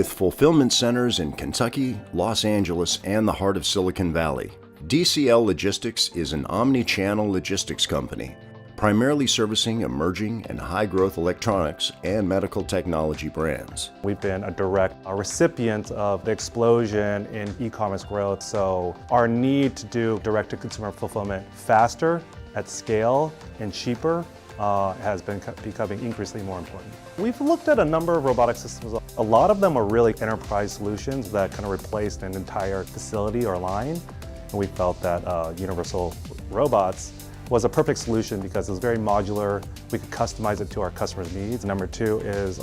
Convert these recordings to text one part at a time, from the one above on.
with fulfillment centers in Kentucky, Los Angeles, and the heart of Silicon Valley. DCL Logistics is an omni-channel logistics company, primarily servicing emerging and high-growth electronics and medical technology brands. We've been a direct recipient of the explosion in e-commerce growth, so our need to do direct-to-consumer fulfillment faster, at scale, and cheaper has been becoming increasingly more important. We've looked at a number of robotic systems. A lot of them are really enterprise solutions that kind of replaced an entire facility or line, and we felt that Universal Robots was a perfect solution because it was very modular. We could customize it to our customers' needs. Number two is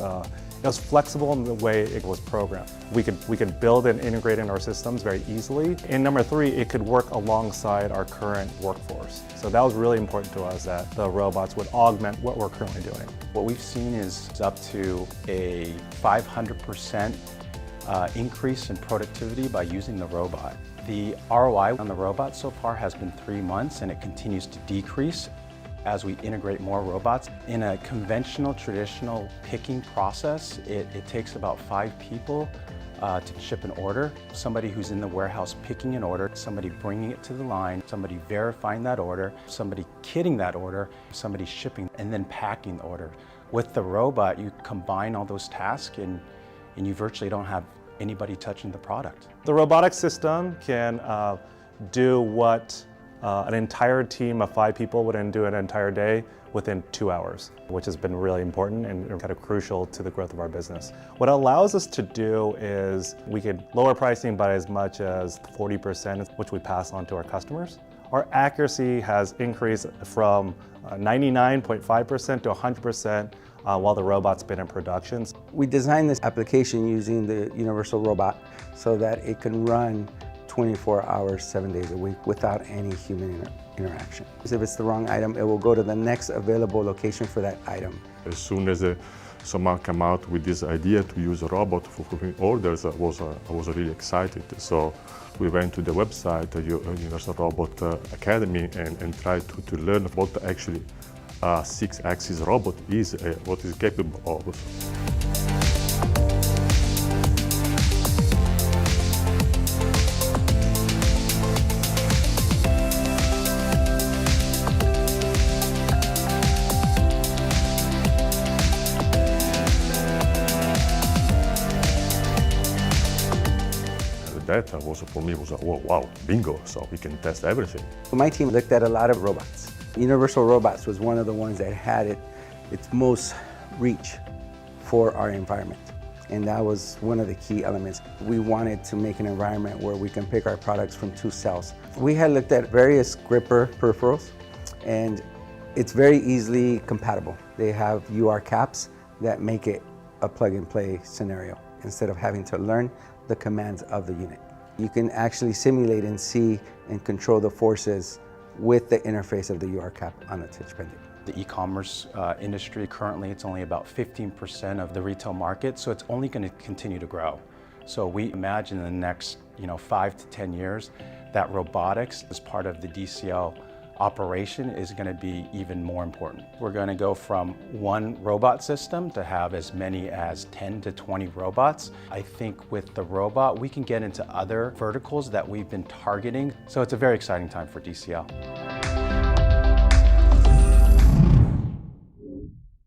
it was flexible in the way it was programmed. We could build and integrate in our systems very easily. And number three, it could work alongside our current workforce. So that was really important to us, that the robots would augment what we're currently doing. What we've seen is up to a 500% increase in productivity by using the robot. The ROI on the robot so far has been 3 months, and it continues to decrease as we integrate more robots. In a conventional, traditional picking process, it takes about 5 people to ship an order. Somebody who's in the warehouse picking an order, somebody bringing it to the line, somebody verifying that order, somebody kitting that order, somebody shipping, and then packing the order. With the robot, you combine all those tasks and you virtually don't have anybody touching the product. The robotic system can do what an entire team of 5 people would do an entire day within 2 hours, which has been really important and kind of crucial to the growth of our business. What it allows us to do is we could lower pricing by as much as 40%, which we pass on to our customers. Our accuracy has increased from 99.5% to 100% while the robot's been in production. We designed this application using the Universal Robot so that it can run 24 hours, 7 days a week without any human interaction. If it's the wrong item, it will go to the next available location for that item. As soon as someone came out with this idea to use a robot for fulfilling orders, I was really excited. So we went to the website, Universal Robot Academy, and tried to learn what actually a 6-axis robot is, what is capable of. That was, for me, was oh wow, bingo, so we can test everything. My team looked at a lot of robots. Universal Robots was one of the ones that had its most reach for our environment. And that was one of the key elements. We wanted to make an environment where we can pick our products from 2 cells. We had looked at various gripper peripherals, and it's very easily compatible. They have UR caps that make it a plug-and-play scenario instead of having to learn the commands of the unit. You can actually simulate and see and control the forces with the interface of the UR cap on a touch pendant. The e-commerce industry, currently it's only about 15% of the retail market, so it's only going to continue to grow. So we imagine in the next 5 to 10 years that robotics as part of the DCL operation is going to be even more important. We're going to go from 1 robot system to have as many as 10 to 20 robots. I think with the robot, we can get into other verticals that we've been targeting. So it's a very exciting time for DCL.